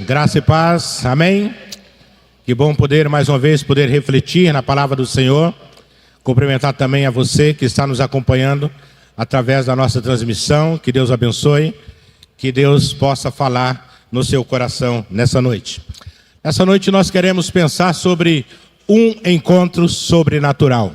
Graça e paz, amém? Que bom poder mais uma vez poder refletir na palavra do Senhor. Cumprimentar também a você que está nos acompanhando através da nossa transmissão. Que Deus abençoe, que Deus possa falar no seu coração nessa noite. Nessa noite nós queremos pensar sobre um encontro sobrenatural,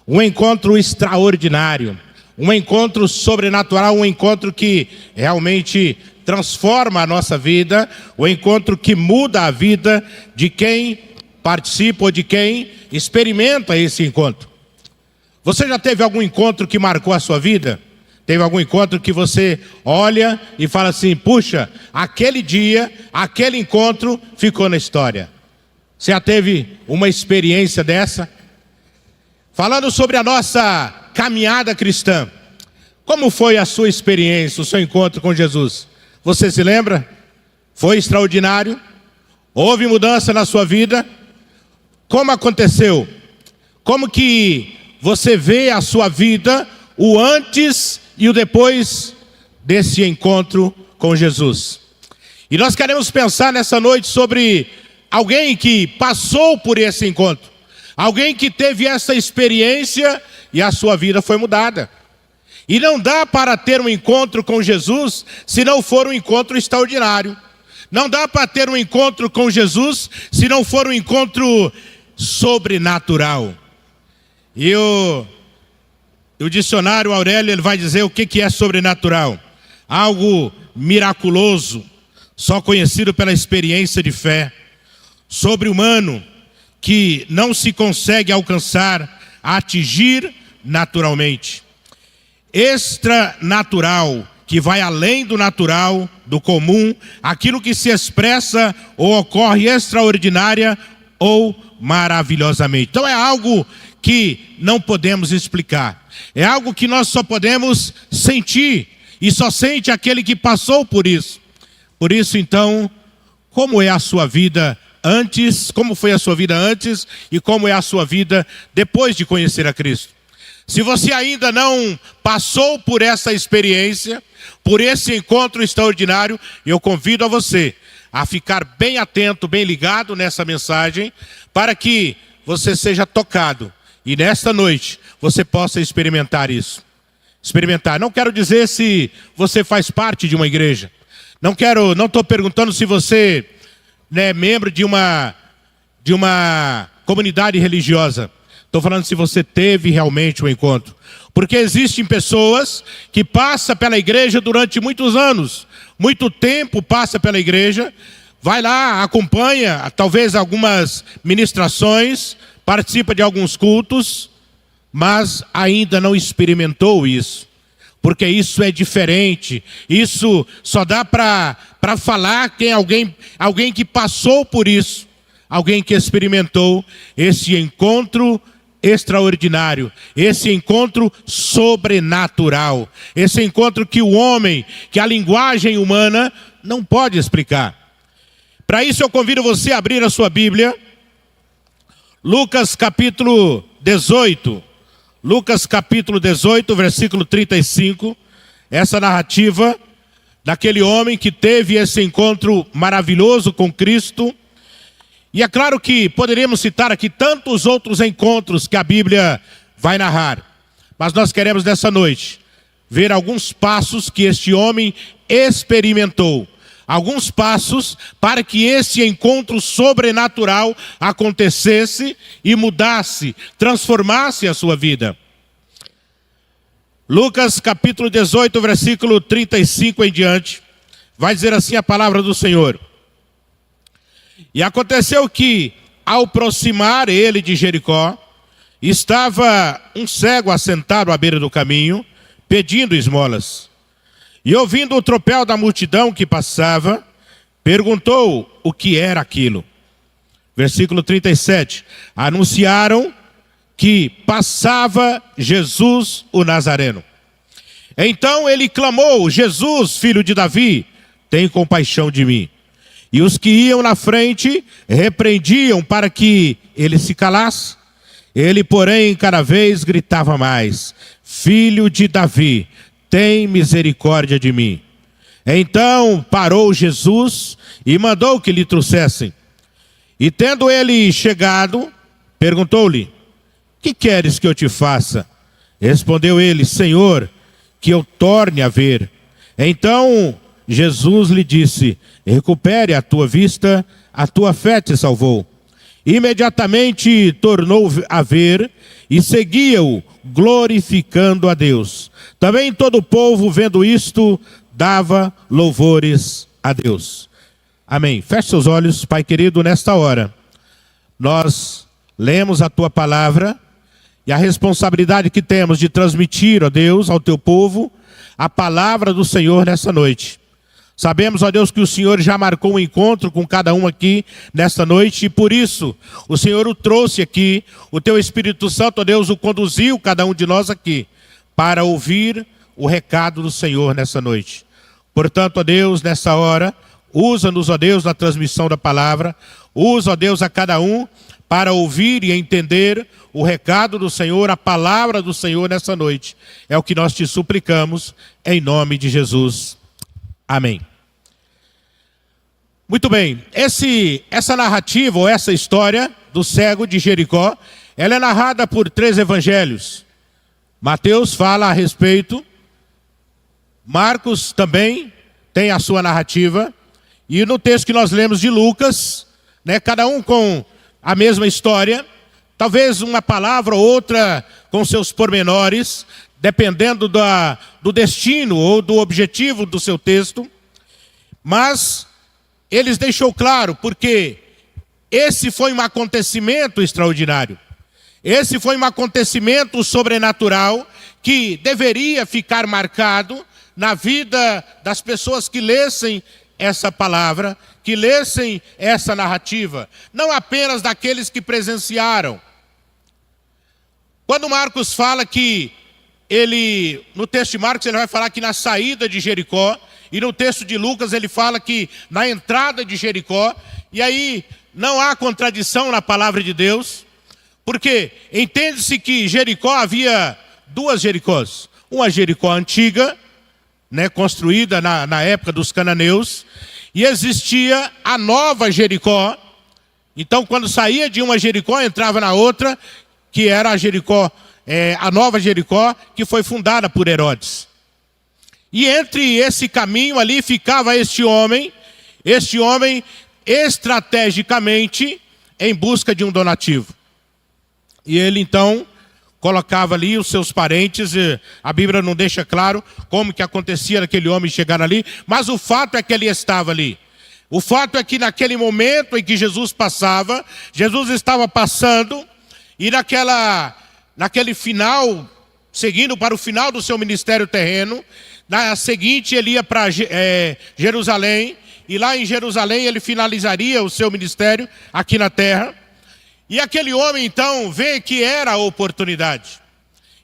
um encontro extraordinário, um encontro sobrenatural, um encontro que realmente transforma a nossa vida, o encontro que muda a vida de quem participa ou de quem experimenta esse encontro. Você já teve algum encontro que marcou a sua vida? Teve algum encontro que você olha e fala assim, puxa, aquele dia, aquele encontro ficou na história. Você já teve uma experiência dessa? Falando sobre a nossa caminhada cristã, como foi a sua experiência, o seu encontro com Jesus? Você se lembra? Foi extraordinário? Houve mudança na sua vida? Como aconteceu? Como que você vê a sua vida, o antes e o depois desse encontro com Jesus? E nós queremos pensar nessa noite sobre alguém que passou por esse encontro. Alguém que teve essa experiência e a sua vida foi mudada. E não dá para ter um encontro com Jesus se não for um encontro extraordinário. Não dá para ter um encontro com Jesus se não for um encontro sobrenatural. E o dicionário Aurélio ele vai dizer o que é sobrenatural. Algo miraculoso, só conhecido pela experiência de fé. Sobre-humano, que não se consegue alcançar, atingir naturalmente. Extranatural, que vai além do natural, do comum, aquilo que se expressa ou ocorre extraordinária ou maravilhosamente. Então é algo que não podemos explicar. É algo que nós só podemos sentir, e só sente aquele que passou por isso. Por isso então, como é a sua vida antes, como foi a sua vida antes e como é a sua vida depois de conhecer a Cristo? Se você ainda não passou por essa experiência, por esse encontro extraordinário, eu convido a você a ficar bem atento, bem ligado nessa mensagem, para que você seja tocado e nesta noite você possa experimentar isso. Experimentar. Não quero dizer se você faz parte de uma igreja. Não estou perguntando se você é membro de uma comunidade religiosa. Estou falando se você teve realmente um encontro. Porque existem pessoas que passam pela igreja durante muitos anos. Muito tempo passa pela igreja. Vai lá, acompanha talvez algumas ministrações. Participa de alguns cultos. Mas ainda não experimentou isso. Porque isso é diferente. Isso só dá para falar que alguém que passou por isso. Alguém que experimentou esse encontro extraordinário, esse encontro sobrenatural, esse encontro que o homem, que a linguagem humana não pode explicar. Para isso eu convido você a abrir a sua Bíblia, Lucas capítulo 18, Lucas capítulo 18, versículo 35, essa narrativa daquele homem que teve esse encontro maravilhoso com Cristo. E é claro que poderíamos citar aqui tantos outros encontros que a Bíblia vai narrar. Mas nós queremos nessa noite ver alguns passos que este homem experimentou. Alguns passos para que esse encontro sobrenatural acontecesse e mudasse, transformasse a sua vida. Lucas capítulo 18, versículo 35 em diante, vai dizer assim a palavra do Senhor. E aconteceu que, ao aproximar ele de Jericó, estava um cego assentado à beira do caminho, pedindo esmolas. E ouvindo o tropel da multidão que passava, perguntou o que era aquilo. Versículo 37. Anunciaram que passava Jesus o Nazareno. Então ele clamou, Jesus, filho de Davi, tem compaixão de mim. E os que iam na frente repreendiam para que ele se calasse. Ele, porém, cada vez gritava mais, Filho de Davi, tem misericórdia de mim. Então parou Jesus e mandou que lhe trouxessem. E tendo ele chegado, perguntou-lhe: que queres que eu te faça? Respondeu ele: Senhor, que eu torne a ver. Então Jesus lhe disse: recupere a tua vista, a tua fé te salvou. Imediatamente tornou a ver e seguia-o, glorificando a Deus. Também todo o povo, vendo isto, dava louvores a Deus. Amém. Feche seus olhos, Pai querido, nesta hora. Nós lemos a tua palavra e a responsabilidade que temos de transmitir, ó Deus, ao teu povo, a palavra do Senhor nessa noite. Sabemos, ó Deus, que o Senhor já marcou um encontro com cada um aqui nesta noite e por isso o Senhor o trouxe aqui, o teu Espírito Santo, ó Deus, o conduziu cada um de nós aqui para ouvir o recado do Senhor nessa noite. Portanto, ó Deus, nessa hora, usa-nos, ó Deus, na transmissão da palavra, usa, ó Deus, a cada um para ouvir e entender o recado do Senhor, a palavra do Senhor nessa noite. É o que nós te suplicamos, em nome de Jesus. Amém. Muito bem, essa narrativa, ou essa história do cego de Jericó, ela é narrada por 3 evangelhos. Mateus fala a respeito, Marcos também tem a sua narrativa, e no texto que nós lemos de Lucas, né, cada um com a mesma história, talvez uma palavra ou outra com seus pormenores, dependendo do destino ou do objetivo do seu texto, mas eles deixou claro, porque esse foi um acontecimento extraordinário, esse foi um acontecimento sobrenatural que deveria ficar marcado na vida das pessoas que lessem essa palavra, que lessem essa narrativa, não apenas daqueles que presenciaram. Quando Marcos fala que no texto de Marcos ele vai falar que na saída de Jericó, e no texto de Lucas ele fala que na entrada de Jericó, e aí não há contradição na palavra de Deus, porque entende-se que Jericó havia 2 Jericós, uma Jericó antiga, né, construída na época dos cananeus, e existia a nova Jericó. Então quando saía de uma Jericó, entrava na outra, que era a Jericó, a nova Jericó, que foi fundada por Herodes. E entre esse caminho ali ficava este homem estrategicamente em busca de um donativo. E ele então colocava ali os seus parentes, a Bíblia não deixa claro como que acontecia aquele homem chegar ali, mas o fato é que ele estava ali. O fato é que naquele momento em que Jesus passava, Jesus estava passando, e naquele final, seguindo para o final do seu ministério terreno, na seguinte ele ia para Jerusalém, e lá em Jerusalém ele finalizaria o seu ministério aqui na terra. E aquele homem então vê que era a oportunidade.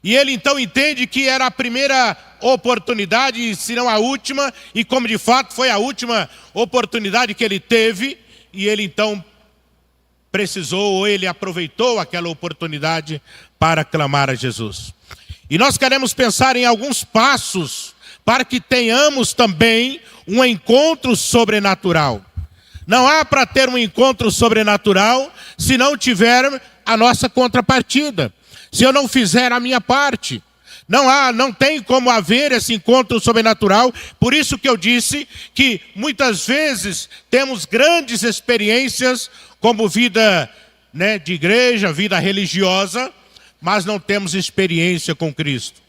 E ele então entende que era a primeira oportunidade, se não a última, e como de fato foi a última oportunidade que ele teve, e ele então precisou, ou ele aproveitou aquela oportunidade para clamar a Jesus. E nós queremos pensar em alguns passos para que tenhamos também um encontro sobrenatural. Não há para ter um encontro sobrenatural se não tiver a nossa contrapartida, se eu não fizer a minha parte. Não tem como haver esse encontro sobrenatural. Por isso que eu disse que muitas vezes temos grandes experiências como vida, né, de igreja, vida religiosa, mas não temos experiência com Cristo.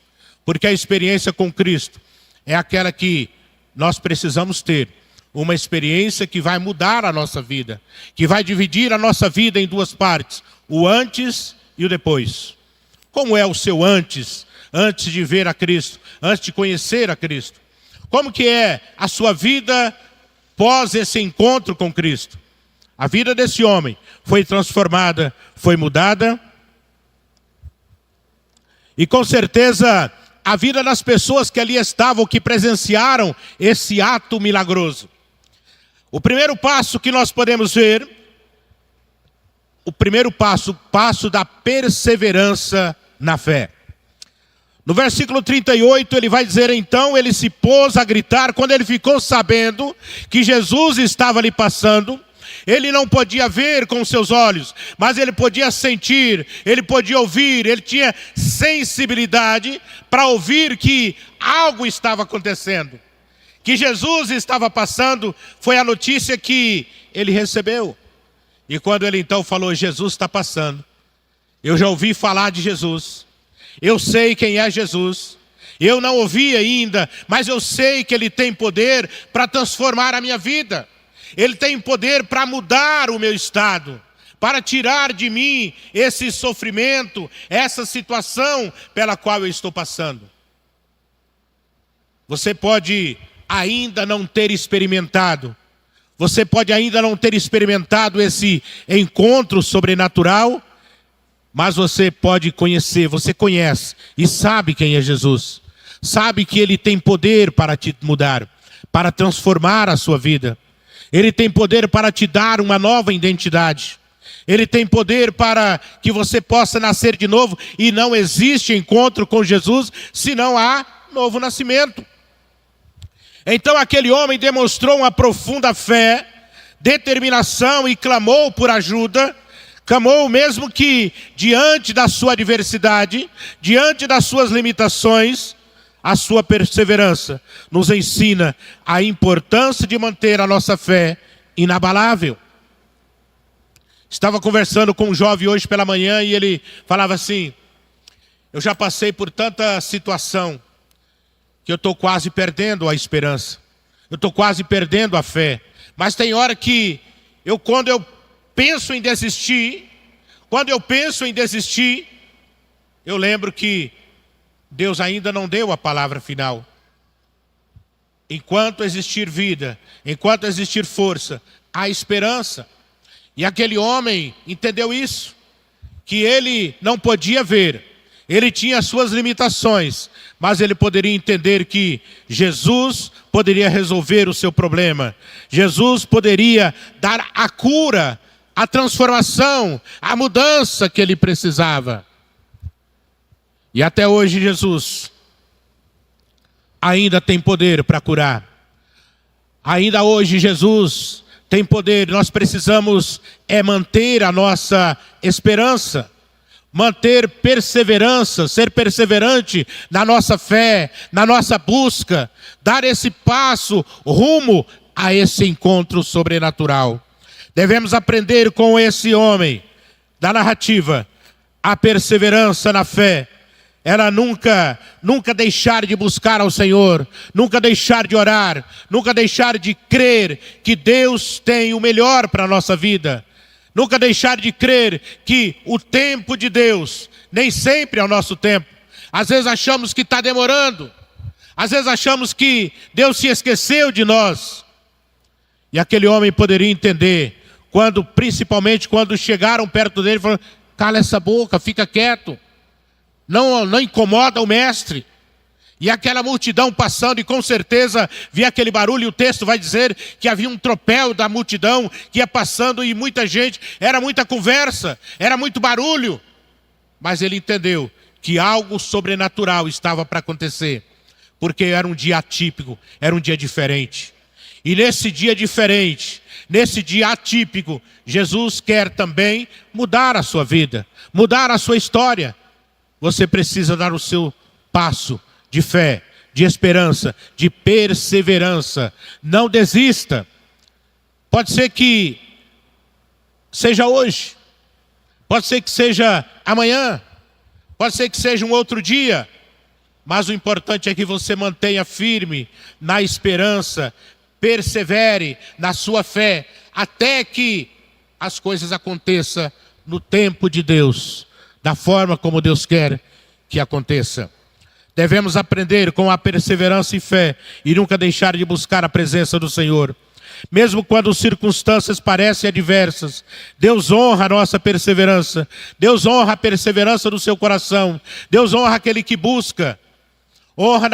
Porque a experiência com Cristo é aquela que nós precisamos ter. Uma experiência que vai mudar a nossa vida, que vai dividir a nossa vida em 2 partes, o antes e o depois. Como é o seu antes de ver a Cristo, antes de conhecer a Cristo? Como que é a sua vida pós esse encontro com Cristo? A vida desse homem foi transformada, foi mudada, e com certeza a vida das pessoas que ali estavam, que presenciaram esse ato milagroso. O primeiro passo que nós podemos ver, o primeiro passo, o passo da perseverança na fé. No versículo 38 ele vai dizer: então ele se pôs a gritar. Quando ele ficou sabendo que Jesus estava ali passando, ele não podia ver com seus olhos, mas ele podia sentir, ele podia ouvir, ele tinha sensibilidade para ouvir que algo estava acontecendo. Que Jesus estava passando, foi a notícia que ele recebeu. E quando ele então falou: Jesus está passando, eu já ouvi falar de Jesus, eu sei quem é Jesus, eu não ouvi ainda, mas eu sei que Ele tem poder para transformar a minha vida. Ele tem poder para mudar o meu estado, para tirar de mim esse sofrimento, essa situação pela qual eu estou passando. Você pode ainda não ter experimentado, você pode ainda não ter experimentado esse encontro sobrenatural, mas você pode conhecer, você conhece e sabe quem é Jesus. Sabe que Ele tem poder para te mudar, para transformar a sua vida. Ele tem poder para te dar uma nova identidade. Ele tem poder para que você possa nascer de novo. E não existe encontro com Jesus se não há novo nascimento. Então aquele homem demonstrou uma profunda fé, determinação e clamou por ajuda. Clamou mesmo que diante da sua adversidade, diante das suas limitações, a sua perseverança nos ensina a importância de manter a nossa fé inabalável. Estava conversando com um jovem hoje pela manhã e ele falava assim: eu já passei por tanta situação que eu estou quase perdendo a esperança, eu estou quase perdendo a fé, mas tem hora que quando eu penso em desistir, eu lembro que Deus ainda não deu a palavra final. Enquanto existir vida, enquanto existir força, há esperança. E aquele homem entendeu isso, que ele não podia ver, ele tinha suas limitações, mas ele poderia entender que Jesus poderia resolver o seu problema. Jesus poderia dar a cura, a transformação, a mudança que ele precisava. E até hoje Jesus ainda tem poder para curar. Ainda hoje Jesus tem poder. Nós precisamos manter a nossa esperança, manter perseverança, ser perseverante na nossa fé, na nossa busca, dar esse passo rumo a esse encontro sobrenatural. Devemos aprender com esse homem da narrativa a perseverança na fé. Ela nunca deixar de buscar ao Senhor, nunca deixar de orar, nunca deixar de crer que Deus tem o melhor para a nossa vida. Nunca deixar de crer que o tempo de Deus nem sempre é o nosso tempo. Às vezes achamos que está demorando, às vezes achamos que Deus se esqueceu de nós. E aquele homem poderia entender, principalmente quando chegaram perto dele, falaram: cala essa boca, fica quieto. Não incomoda o mestre. E aquela multidão passando, e com certeza via aquele barulho, e o texto vai dizer que havia um tropel da multidão que ia passando, e muita gente, era muita conversa, era muito barulho. Mas ele entendeu que algo sobrenatural estava para acontecer, porque era um dia atípico, era um dia diferente. E nesse dia diferente, nesse dia atípico, Jesus quer também mudar a sua vida, mudar a sua história. Você precisa dar o seu passo de fé, de esperança, de perseverança. Não desista. Pode ser que seja hoje, pode ser que seja amanhã, pode ser que seja um outro dia, mas o importante é que você mantenha firme na esperança, persevere na sua fé, até que as coisas aconteçam no tempo de Deus, da forma como Deus quer que aconteça. Devemos aprender com a perseverança e fé e nunca deixar de buscar a presença do Senhor. Mesmo quando as circunstâncias parecem adversas, Deus honra a nossa perseverança. Deus honra a perseverança do seu coração. Deus honra aquele que busca. Honra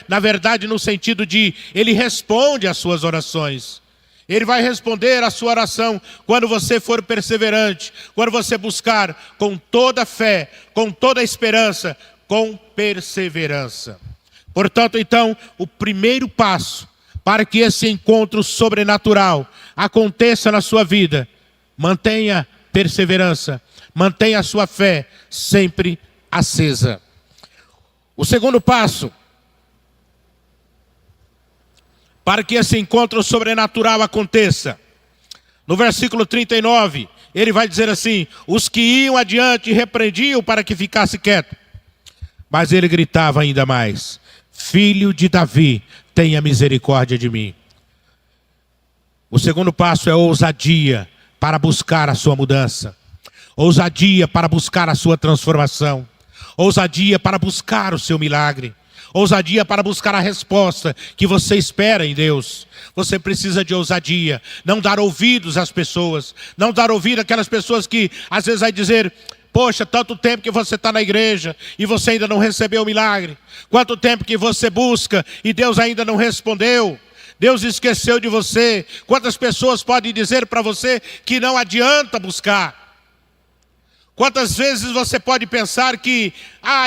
na verdade no sentido de Ele responde às suas orações. Ele vai responder a sua oração quando você for perseverante, quando você buscar com toda a fé, com toda a esperança, com perseverança. Portanto, então, o primeiro passo para que esse encontro sobrenatural aconteça na sua vida, mantenha perseverança, mantenha a sua fé sempre acesa. O segundo passo, para que esse encontro sobrenatural aconteça, no versículo 39, ele vai dizer assim: os que iam adiante repreendiam para que ficasse quieto. Mas ele gritava ainda mais: Filho de Davi, tenha misericórdia de mim. O segundo passo é ousadia para buscar a sua mudança. Ousadia para buscar a sua transformação. Ousadia para buscar o seu milagre. Ousadia para buscar a resposta que você espera em Deus. Você precisa de ousadia. Não dar ouvidos às pessoas. Não dar ouvido àquelas pessoas que às vezes vai dizer: poxa, tanto tempo que você está na igreja e você ainda não recebeu o milagre. Quanto tempo que você busca e Deus ainda não respondeu. Deus esqueceu de você. Quantas pessoas podem dizer para você que não adianta buscar? Quantas vezes você pode pensar que,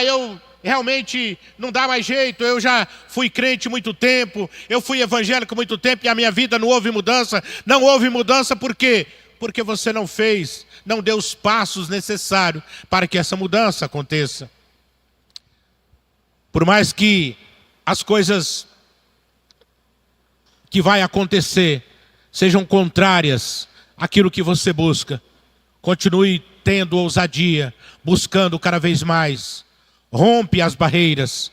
eu realmente não dá mais jeito, eu já fui crente muito tempo, eu fui evangélico muito tempo e a minha vida não houve mudança. Não houve mudança por quê? Porque você não deu os passos necessários para que essa mudança aconteça. Por mais que as coisas que vai acontecer sejam contrárias àquilo que você busca, continue tendo ousadia, buscando cada vez mais. Rompe as barreiras.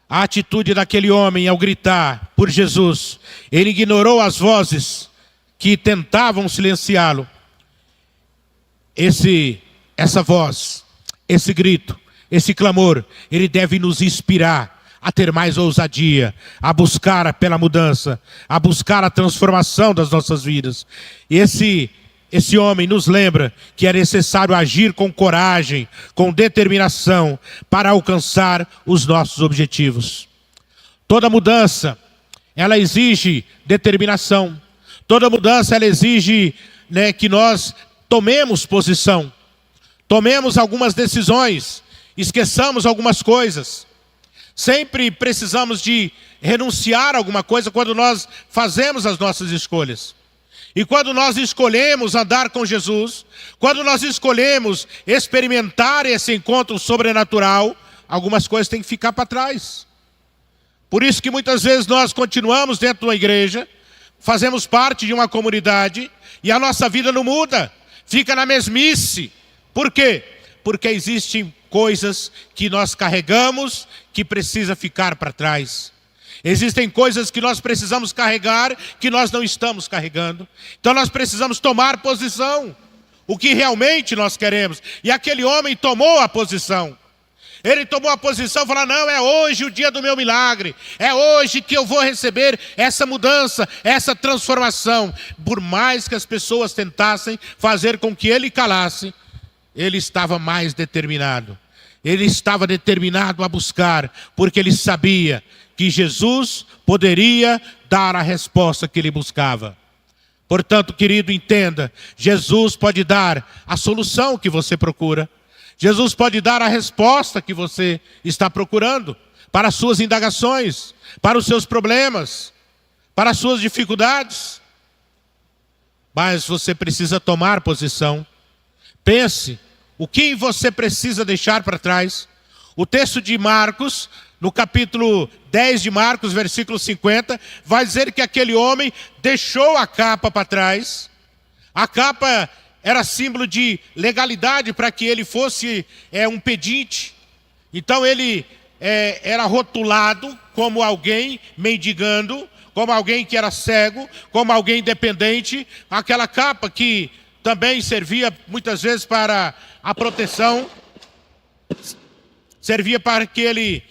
A atitude daquele homem ao gritar por Jesus, ele ignorou as vozes que tentavam silenciá-lo. Essa voz, esse grito, esse clamor, ele deve nos inspirar a ter mais ousadia, a buscar pela mudança, a buscar a transformação das nossas vidas. E esse homem nos lembra que é necessário agir com coragem, com determinação, para alcançar os nossos objetivos. Toda mudança, ela exige determinação. Toda mudança, ela exige, que nós tomemos posição. Tomemos algumas decisões, esqueçamos algumas coisas. Sempre precisamos de renunciar a alguma coisa quando nós fazemos as nossas escolhas. E quando nós escolhemos andar com Jesus, quando nós escolhemos experimentar esse encontro sobrenatural, algumas coisas têm que ficar para trás. Por isso que muitas vezes nós continuamos dentro de uma igreja, fazemos parte de uma comunidade e a nossa vida não muda, fica na mesmice. Por quê? Porque existem coisas que nós carregamos que precisa ficar para trás. Existem coisas que nós precisamos carregar que nós não estamos carregando. Então nós precisamos tomar posição. O que realmente nós queremos. E aquele homem tomou a posição. Ele tomou a posição e falou: não, é hoje o dia do meu milagre. É hoje que eu vou receber essa mudança, essa transformação. Por mais que as pessoas tentassem fazer com que ele calasse, ele estava mais determinado. Ele estava determinado a buscar, porque ele sabia que Jesus poderia dar a resposta que ele buscava. Portanto, querido, entenda, Jesus pode dar a solução que você procura. Jesus pode dar a resposta que você está procurando para as suas indagações, para os seus problemas, para as suas dificuldades. Mas você precisa tomar posição. Pense, o que você precisa deixar para trás? O texto de Marcos, no capítulo 10 de Marcos, versículo 50, vai dizer que aquele homem deixou a capa para trás. A capa era símbolo de legalidade para que ele fosse um pedinte. Então ele era rotulado como alguém mendigando, como alguém que era cego, como alguém dependente. Aquela capa que também servia muitas vezes para a proteção, servia para que ele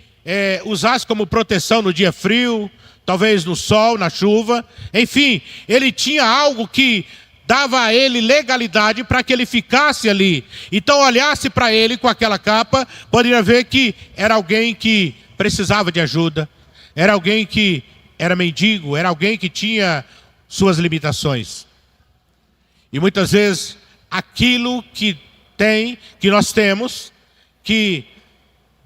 usasse como proteção no dia frio, talvez no sol, na chuva. Enfim, ele tinha algo que dava a ele legalidade para que ele ficasse ali. Então, olhasse para ele com aquela capa, poderia ver que era alguém que precisava de ajuda, era alguém que era mendigo, era alguém que tinha suas limitações. E muitas vezes, aquilo que nós temos, que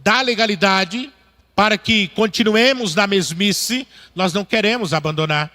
dá legalidade para que continuemos na mesmice, nós não queremos abandonar.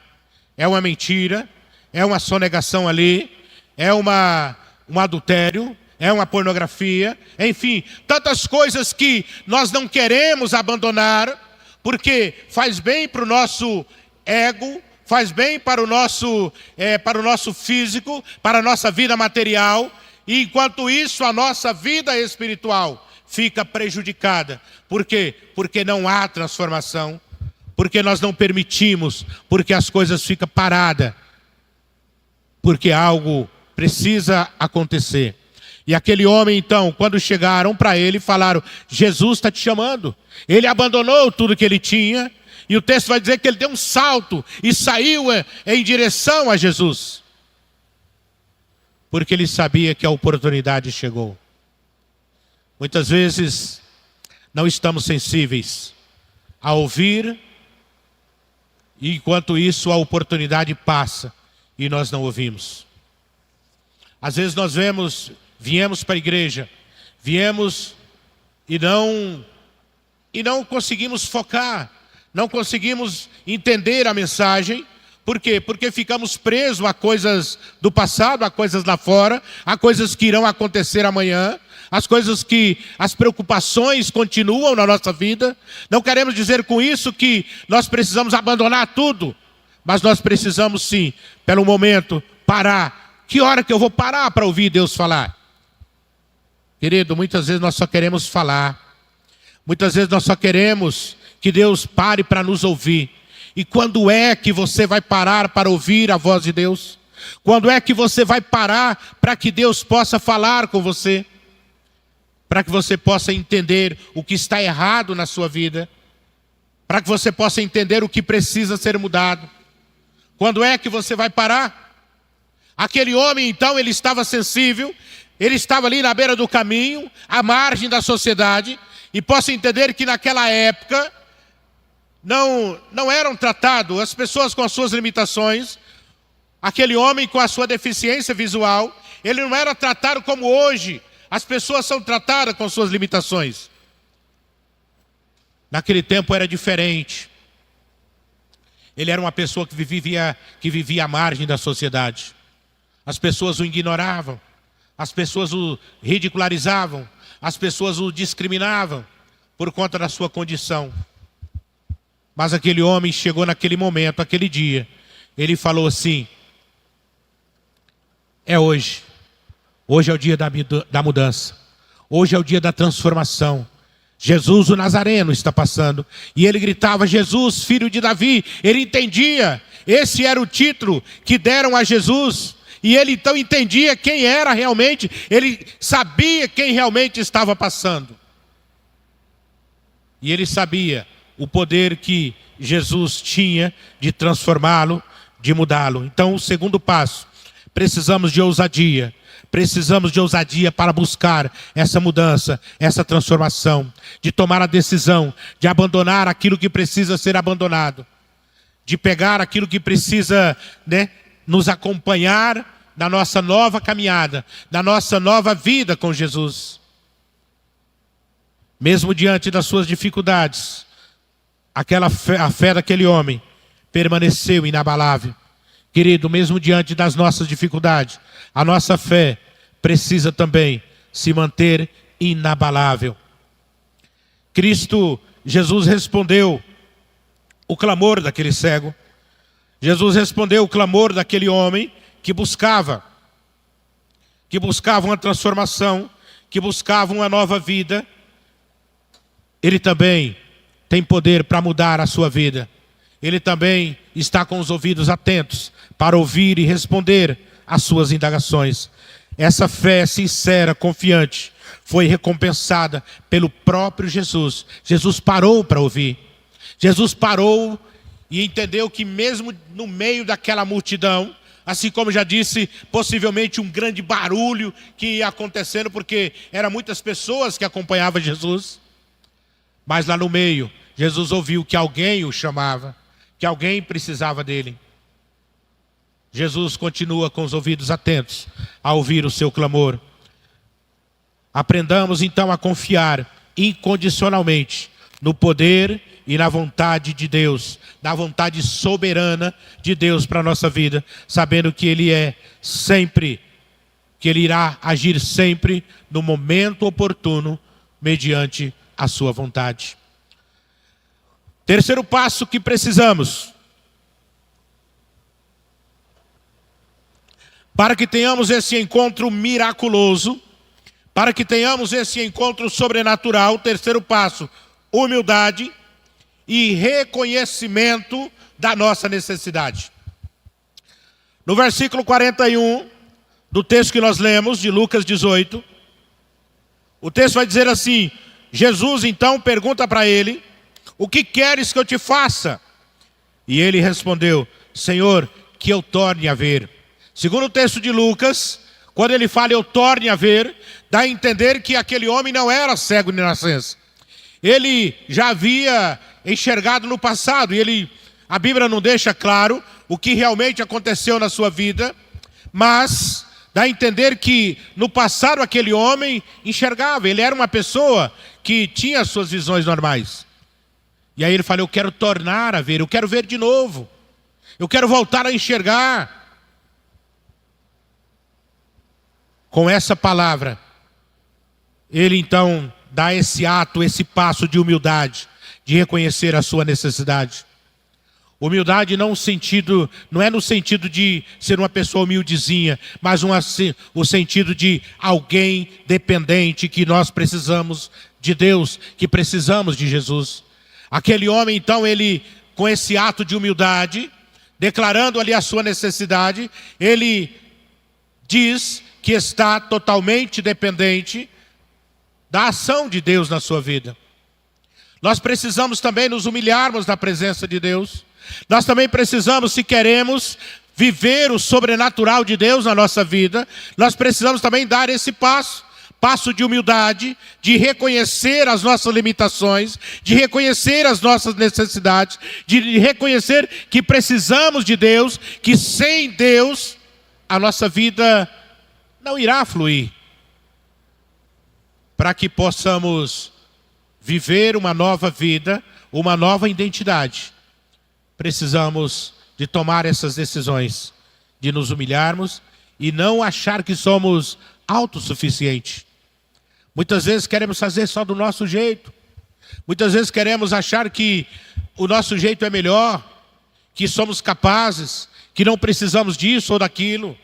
É uma mentira, é uma sonegação ali, é um adultério, é uma pornografia, enfim, tantas coisas que nós não queremos abandonar, porque faz bem para o nosso ego, faz bem para o nosso físico, para a nossa vida material, e enquanto isso a nossa vida espiritual fica prejudicada. Por quê? Porque não há transformação, porque nós não permitimos, porque as coisas ficam paradas, porque algo precisa acontecer. E aquele homem então, quando chegaram para ele, falaram: Jesus está te chamando. Ele abandonou tudo que ele tinha, e o texto vai dizer que ele deu um salto e saiu em direção a Jesus, porque ele sabia que a oportunidade chegou. Muitas vezes não estamos sensíveis a ouvir, e enquanto isso a oportunidade passa e nós não ouvimos. Às vezes nós viemos para a igreja, viemos e não conseguimos focar, não conseguimos entender a mensagem. Por quê? Porque ficamos presos a coisas do passado, a coisas lá fora, a coisas que irão acontecer amanhã, as preocupações continuam na nossa vida. Não queremos dizer com isso que nós precisamos abandonar tudo, mas nós precisamos sim, pelo momento, parar. Que hora que eu vou parar para ouvir Deus falar? Querido, muitas vezes nós só queremos falar, muitas vezes nós só queremos que Deus pare para nos ouvir. E quando é que você vai parar para ouvir a voz de Deus? Quando é que você vai parar para que Deus possa falar com você? Para que você possa entender o que está errado na sua vida, para que você possa entender o que precisa ser mudado. Quando é que você vai parar? Aquele homem então, ele estava sensível, ele estava ali na beira do caminho, à margem da sociedade, e posso entender que naquela época não eram tratados as pessoas com as suas limitações. Aquele homem com a sua deficiência visual, ele não era tratado como hoje as pessoas são tratadas com suas limitações. Naquele tempo era diferente. Ele era uma pessoa que vivia à margem da sociedade. As pessoas o ignoravam, as pessoas o ridicularizavam, as pessoas o discriminavam por conta da sua condição. Mas aquele homem chegou naquele momento, aquele dia, ele falou assim: é hoje. Hoje é o dia da mudança. Hoje é o dia da transformação. Jesus o Nazareno está passando. E ele gritava: Jesus, filho de Davi. Ele entendia. Esse era o título que deram a Jesus. E ele então entendia quem era realmente. Ele sabia quem realmente estava passando. E ele sabia o poder que Jesus tinha de transformá-lo, de mudá-lo. Então, o segundo passo: precisamos de ousadia. Precisamos de ousadia para buscar essa mudança, essa transformação, de tomar a decisão, de abandonar aquilo que precisa ser abandonado, de pegar aquilo que precisa, nos acompanhar na nossa nova caminhada, na nossa nova vida com Jesus. Mesmo diante das suas dificuldades, a fé daquele homem permaneceu inabalável. Querido, mesmo diante das nossas dificuldades, a nossa fé precisa também se manter inabalável. Jesus respondeu o clamor daquele cego. Jesus respondeu o clamor daquele homem que buscava uma transformação, que buscava uma nova vida. Ele também tem poder para mudar a sua vida. Ele também está com os ouvidos atentos para ouvir e responder às suas indagações. Essa fé sincera, confiante, foi recompensada pelo próprio Jesus. Jesus parou para ouvir. Jesus parou e entendeu que mesmo no meio daquela multidão, assim como já disse, possivelmente um grande barulho que ia acontecendo, porque eram muitas pessoas que acompanhavam Jesus. Mas lá no meio, Jesus ouviu que alguém o chamava, que alguém precisava dele. Jesus continua com os ouvidos atentos a ouvir o seu clamor. Aprendamos então a confiar incondicionalmente no poder e na vontade de Deus, na vontade soberana de Deus para a nossa vida, sabendo que Ele é sempre, que Ele irá agir sempre no momento oportuno, mediante a sua vontade. Terceiro passo que precisamos, para que tenhamos esse encontro miraculoso, para que tenhamos esse encontro sobrenatural, terceiro passo, humildade e reconhecimento da nossa necessidade. No versículo 41 do texto que nós lemos, de Lucas 18, o texto vai dizer assim: Jesus então pergunta para ele: o que queres que eu te faça? E ele respondeu: Senhor, que eu torne a ver. Segundo o texto de Lucas, quando ele fala eu torne a ver, dá a entender que aquele homem não era cego de nascença. Ele já havia enxergado no passado, e a Bíblia não deixa claro o que realmente aconteceu na sua vida, mas dá a entender que no passado aquele homem enxergava, ele era uma pessoa que tinha suas visões normais. E aí ele fala: eu quero tornar a ver, eu quero ver de novo, eu quero voltar a enxergar. Com essa palavra, ele então dá esse ato, esse passo de humildade, de reconhecer a sua necessidade. Humildade não é no sentido de ser uma pessoa humildezinha, mas o sentido de alguém dependente, que nós precisamos de Deus, que precisamos de Jesus. Aquele homem então, ele com esse ato de humildade, declarando ali a sua necessidade, ele diz que está totalmente dependente da ação de Deus na sua vida. Nós precisamos também nos humilharmos na presença de Deus. Nós também precisamos, se queremos viver o sobrenatural de Deus na nossa vida, nós precisamos também dar esse passo de humildade, de reconhecer as nossas limitações, de reconhecer as nossas necessidades, de reconhecer que precisamos de Deus, que sem Deus a nossa vida não irá fluir. Para que possamos viver uma nova vida, uma nova identidade, precisamos de tomar essas decisões, de nos humilharmos e não achar que somos autossuficientes. Muitas vezes queremos fazer só do nosso jeito. Muitas vezes queremos achar que o nosso jeito é melhor, que somos capazes, que não precisamos disso ou daquilo,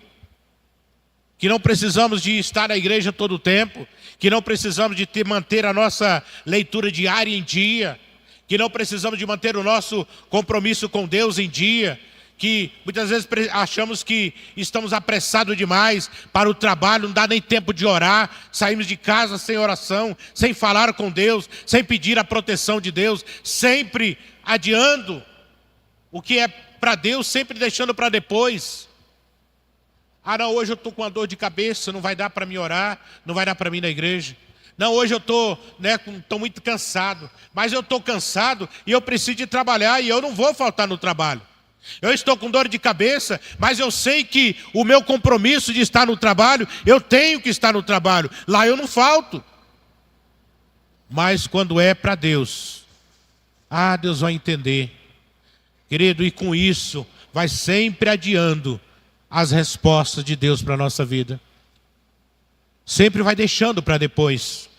que não precisamos de estar na igreja todo o tempo, que não precisamos de manter a nossa leitura diária em dia, que não precisamos de manter o nosso compromisso com Deus em dia, que muitas vezes achamos que estamos apressados demais para o trabalho, não dá nem tempo de orar, saímos de casa sem oração, sem falar com Deus, sem pedir a proteção de Deus, sempre adiando o que é para Deus, sempre deixando para depois. Ah não, hoje eu estou com uma dor de cabeça, não vai dar para mim orar, não vai dar para mim ir na igreja. Não, hoje eu estou muito cansado, mas eu estou cansado e eu preciso de trabalhar e eu não vou faltar no trabalho. Eu estou com dor de cabeça, mas eu sei que o meu compromisso de estar no trabalho, eu tenho que estar no trabalho, lá eu não falto. Mas quando é para Deus, Deus vai entender, querido, e com isso vai sempre adiando as respostas de Deus para a nossa vida. Sempre vai deixando para depois.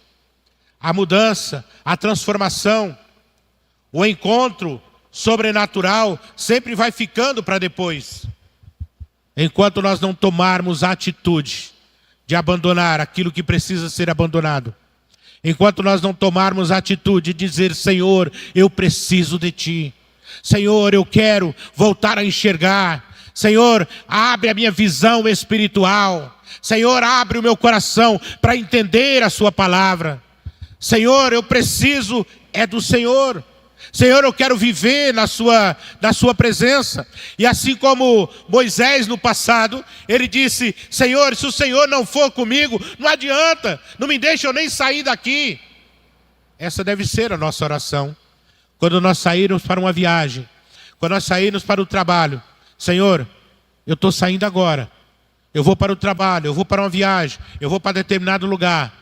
A mudança, a transformação, o encontro sobrenatural sempre vai ficando para depois. Enquanto nós não tomarmos a atitude de abandonar aquilo que precisa ser abandonado. Enquanto nós não tomarmos a atitude de dizer: Senhor, eu preciso de Ti. Senhor, eu quero voltar a enxergar. Senhor, abre a minha visão espiritual. Senhor, abre o meu coração para entender a Sua palavra. Senhor, eu preciso do Senhor. Senhor, eu quero viver na sua presença. E assim como Moisés no passado, ele disse: Senhor, se o Senhor não for comigo, não adianta, não me deixa eu nem sair daqui. Essa deve ser a nossa oração. Quando nós sairmos para uma viagem, quando nós sairmos para o trabalho: Senhor, eu estou saindo agora, eu vou para o trabalho, eu vou para uma viagem, eu vou para determinado lugar,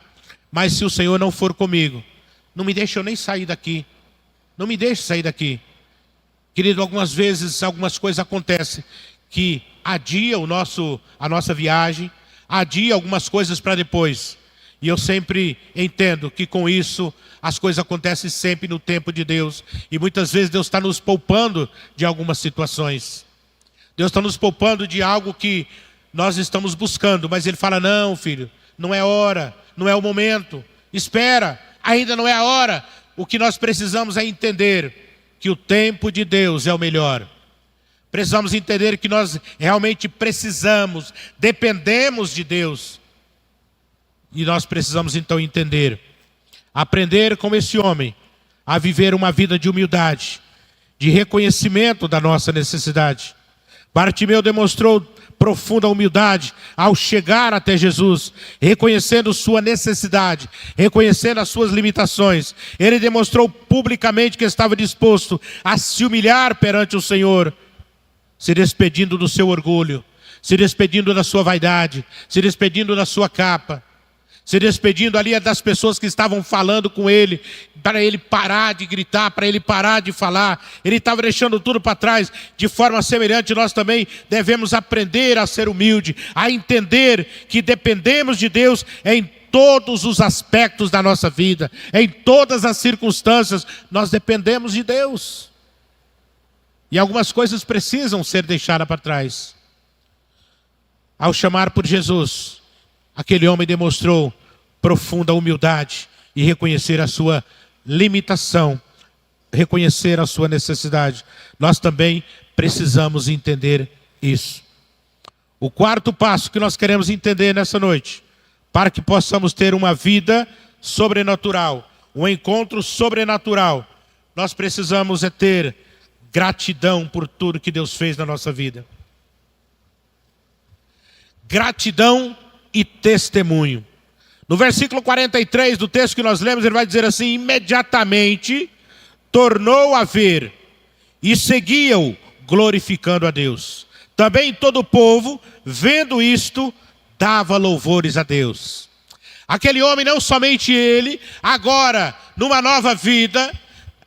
mas se o Senhor não for comigo, Não me deixa eu nem sair daqui. Não me deixe sair daqui. Querido, algumas vezes algumas coisas acontecem que adia a nossa viagem, adia algumas coisas para depois. E eu sempre entendo que com isso as coisas acontecem sempre no tempo de Deus. E muitas vezes Deus está nos poupando de algumas situações. Deus está nos poupando de algo que nós estamos buscando. Mas Ele fala, não, filho, não é hora, não é o momento. Espera, ainda não é a hora. O que nós precisamos é entender que o tempo de Deus é o melhor. Precisamos entender que nós realmente precisamos, dependemos de Deus. E nós precisamos então entender, aprender como esse homem, a viver uma vida de humildade, de reconhecimento da nossa necessidade. Bartimeu demonstrou profunda humildade ao chegar até Jesus, reconhecendo sua necessidade, reconhecendo as suas limitações. Ele demonstrou publicamente que estava disposto a se humilhar perante o Senhor, se despedindo do seu orgulho, se despedindo da sua vaidade, se despedindo da sua capa, se despedindo ali das pessoas que estavam falando com ele, para ele parar de gritar, para ele parar de falar. Ele estava deixando tudo para trás. De forma semelhante, nós também devemos aprender a ser humilde, a entender que dependemos de Deus em todos os aspectos da nossa vida, em todas as circunstâncias, nós dependemos de Deus. E algumas coisas precisam ser deixadas para trás. Ao chamar por Jesus, aquele homem demonstrou profunda humildade e reconhecer a sua limitação, reconhecer a sua necessidade. Nós também precisamos entender isso. O quarto passo que nós queremos entender nessa noite, para que possamos ter uma vida sobrenatural, um encontro sobrenatural, nós precisamos ter gratidão por tudo que Deus fez na nossa vida. Gratidão e testemunho. No versículo 43 do texto que nós lemos, ele vai dizer assim: imediatamente tornou a ver e seguia-o, glorificando a Deus. Também todo o povo, vendo isto, dava louvores a Deus. Aquele homem, não somente ele, agora numa nova vida,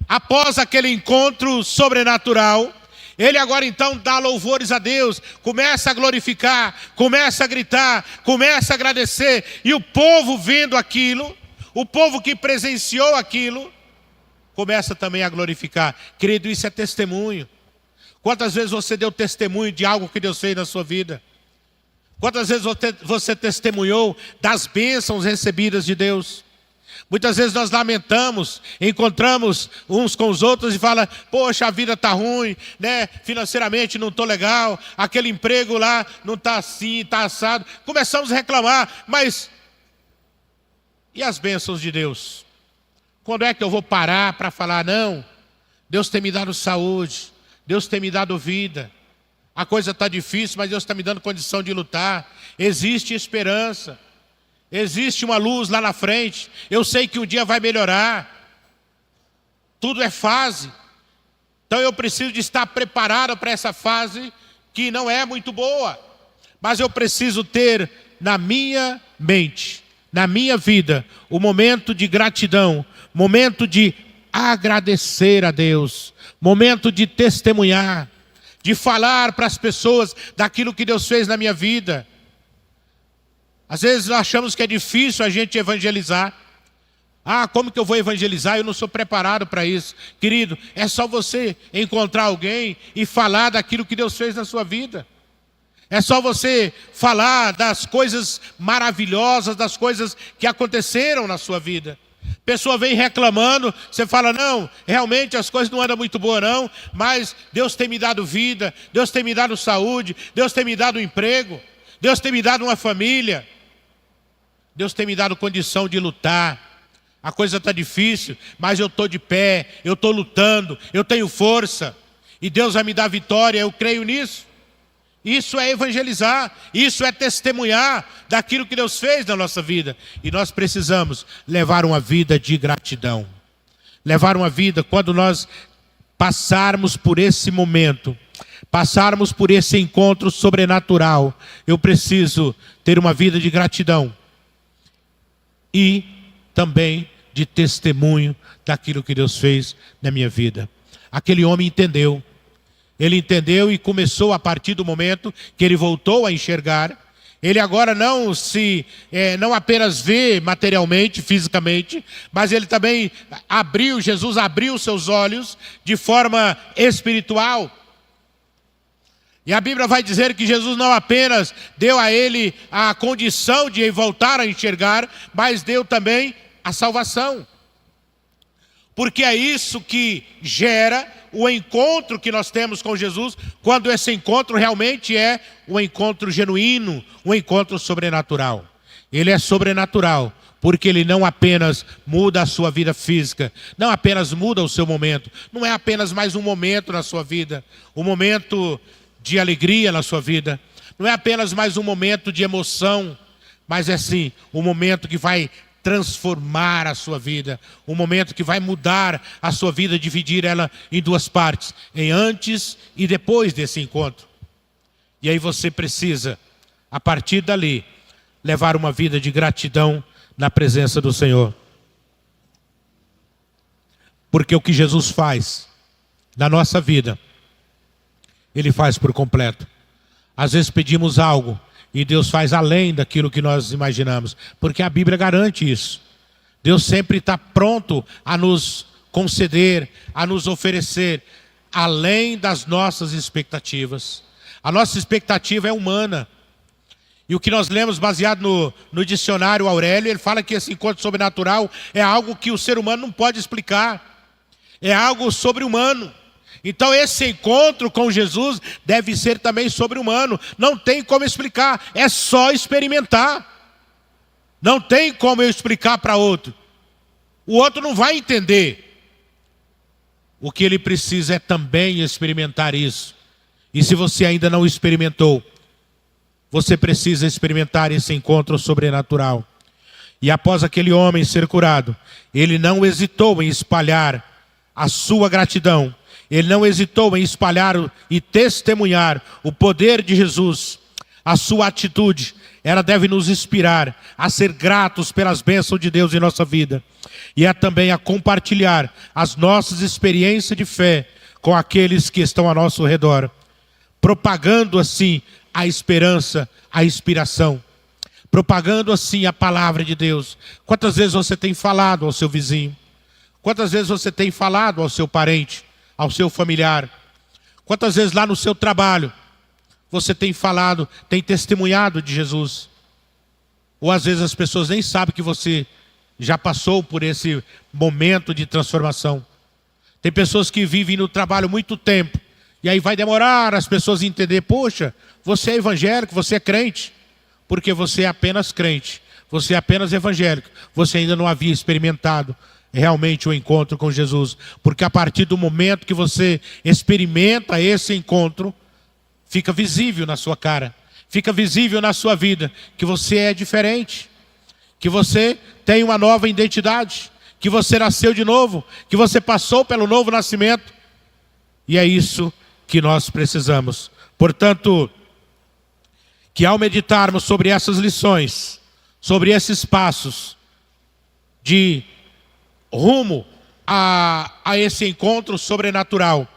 após aquele encontro sobrenatural, ele agora então dá louvores a Deus, começa a glorificar, começa a gritar, começa a agradecer. E o povo vendo aquilo, o povo que presenciou aquilo, começa também a glorificar. Querido, isso é testemunho. Quantas vezes você deu testemunho de algo que Deus fez na sua vida? Quantas vezes você testemunhou das bênçãos recebidas de Deus? Muitas vezes nós lamentamos, encontramos uns com os outros e fala: poxa, a vida está ruim, né? Financeiramente não estou legal, aquele emprego lá não está assim, está assado. Começamos a reclamar, mas e as bênçãos de Deus? Quando é que eu vou parar para falar: não, Deus tem me dado saúde, Deus tem me dado vida, a coisa está difícil, mas Deus está me dando condição de lutar, existe esperança. Existe uma luz lá na frente. Eu sei que um dia vai melhorar. Tudo é fase. Então eu preciso de estar preparado para essa fase que não é muito boa. Mas eu preciso ter na minha mente, na minha vida, o momento de gratidão, momento de agradecer a Deus, momento de testemunhar, de falar para as pessoas daquilo que Deus fez na minha vida. Às vezes nós achamos que é difícil a gente evangelizar. Ah, como que eu vou evangelizar? Eu não sou preparado para isso. Querido, é só você encontrar alguém e falar daquilo que Deus fez na sua vida. É só você falar das coisas maravilhosas, das coisas que aconteceram na sua vida. Pessoa vem reclamando, você fala: não, realmente as coisas não andam muito boas não, mas Deus tem me dado vida, Deus tem me dado saúde, Deus tem me dado um emprego, Deus tem me dado uma família. Deus tem me dado condição de lutar. A coisa está difícil, mas eu estou de pé, eu estou lutando, eu tenho força. E Deus vai me dar vitória, eu creio nisso. Isso é evangelizar, isso é testemunhar daquilo que Deus fez na nossa vida. E nós precisamos levar uma vida de gratidão. Levar uma vida, quando nós passarmos por esse momento, passarmos por esse encontro sobrenatural, eu preciso ter uma vida de gratidão. E também de testemunho daquilo que Deus fez na minha vida. Aquele homem entendeu. Ele entendeu e começou, a partir do momento que ele voltou a enxergar, ele agora não apenas vê materialmente, fisicamente, mas ele também Jesus abriu seus olhos de forma espiritual. E a Bíblia vai dizer que Jesus não apenas deu a ele a condição de voltar a enxergar, mas deu também a salvação. Porque é isso que gera o encontro que nós temos com Jesus, quando esse encontro realmente é um encontro genuíno, um encontro sobrenatural. Ele é sobrenatural, porque ele não apenas muda a sua vida física, não apenas muda o seu momento, não é apenas mais um momento na sua vida, um momento de alegria na sua vida, não é apenas mais um momento de emoção, mas é sim um momento que vai transformar a sua vida, um momento que vai mudar a sua vida, dividir ela em duas partes, em antes e depois desse encontro. E aí você precisa, a partir dali, levar uma vida de gratidão na presença do Senhor. Porque o que Jesus faz na nossa vida, Ele faz por completo. Às vezes pedimos algo e Deus faz além daquilo que nós imaginamos, porque a Bíblia garante isso. Deus sempre está pronto a nos conceder, a nos oferecer, além das nossas expectativas. A nossa expectativa é humana. E o que nós lemos baseado no dicionário Aurélio, ele fala que esse encontro sobrenatural é algo que o ser humano não pode explicar. É algo sobre-humano. Então esse encontro com Jesus deve ser também sobre-humano. Não tem como explicar, é só experimentar. Não tem como eu explicar para outro. O outro não vai entender. O que ele precisa é também experimentar isso. E se você ainda não experimentou, você precisa experimentar esse encontro sobrenatural. E após aquele homem ser curado, ele não hesitou em espalhar a sua gratidão. Ele não hesitou em espalhar e testemunhar o poder de Jesus. A sua atitude, ela deve nos inspirar a ser gratos pelas bênçãos de Deus em nossa vida. E é também a compartilhar as nossas experiências de fé com aqueles que estão ao nosso redor. Propagando assim a esperança, a inspiração. Propagando assim a palavra de Deus. Quantas vezes você tem falado ao seu vizinho? Quantas vezes você tem falado ao seu parente? Ao seu familiar? Quantas vezes lá no seu trabalho você tem falado, tem testemunhado de Jesus? Ou às vezes as pessoas nem sabem que você já passou por esse momento de transformação. Tem pessoas que vivem no trabalho muito tempo, e aí vai demorar as pessoas a entender: poxa, você é evangélico, você é crente. Porque você é apenas crente, você é apenas evangélico, você ainda não havia experimentado realmente o encontro com Jesus. Porque a partir do momento que você experimenta esse encontro, fica visível na sua cara, fica visível na sua vida, que você é diferente, que você tem uma nova identidade, que você nasceu de novo, que você passou pelo novo nascimento. E é isso que nós precisamos. Portanto, que ao meditarmos sobre essas lições, sobre esses passos de rumo a esse encontro sobrenatural,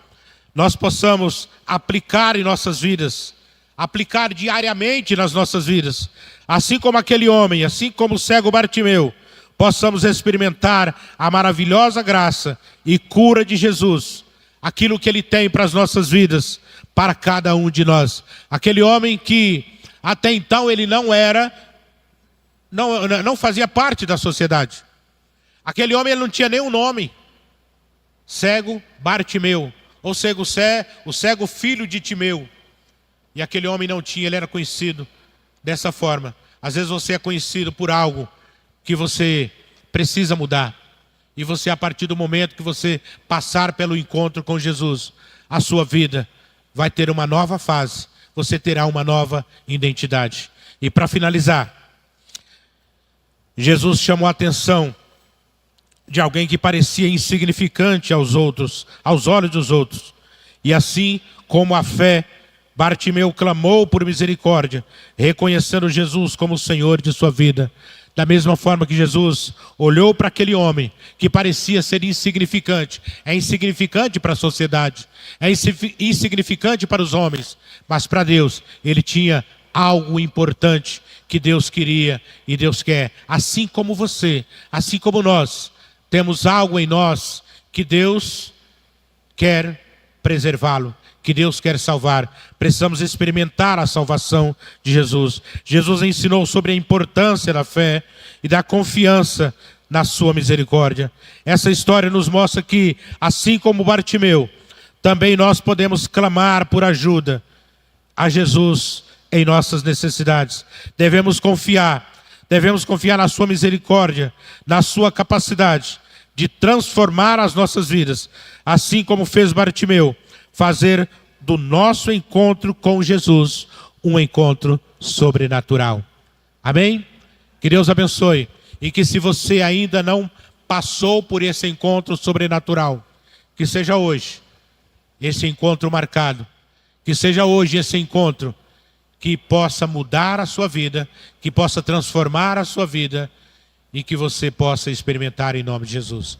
nós possamos aplicar em nossas vidas, aplicar diariamente nas nossas vidas, assim como aquele homem, assim como o cego Bartimeu, possamos experimentar a maravilhosa graça e cura de Jesus, aquilo que Ele tem para as nossas vidas, para cada um de nós. Aquele homem que até então ele não fazia parte da sociedade. Aquele homem, ele não tinha nenhum nome. Cego Bartimeu, ou o cego filho de Timeu. E aquele homem não tinha, ele era conhecido dessa forma. Às vezes você é conhecido por algo que você precisa mudar. E você, a partir do momento que você passar pelo encontro com Jesus, a sua vida vai ter uma nova fase. Você terá uma nova identidade. E para finalizar, Jesus chamou a atenção de alguém que parecia insignificante aos outros, aos olhos dos outros. E assim como a fé, Bartimeu clamou por misericórdia, reconhecendo Jesus como o Senhor de sua vida. Da mesma forma que Jesus olhou para aquele homem que parecia ser insignificante. É insignificante para a sociedade, é insignificante para os homens, mas para Deus ele tinha algo importante que Deus queria e Deus quer. Assim como você, assim como nós, temos algo em nós que Deus quer preservá-lo, que Deus quer salvar. Precisamos experimentar a salvação de Jesus. Jesus ensinou sobre a importância da fé e da confiança na sua misericórdia. Essa história nos mostra que, assim como Bartimeu, também nós podemos clamar por ajuda a Jesus em nossas necessidades. Devemos confiar na sua misericórdia, na sua capacidade de transformar as nossas vidas, assim como fez Bartimeu, fazer do nosso encontro com Jesus um encontro sobrenatural. Amém? Que Deus abençoe. E que se você ainda não passou por esse encontro sobrenatural, que seja hoje esse encontro marcado. Que seja hoje esse encontro que possa mudar a sua vida, que possa transformar a sua vida e que você possa experimentar em nome de Jesus.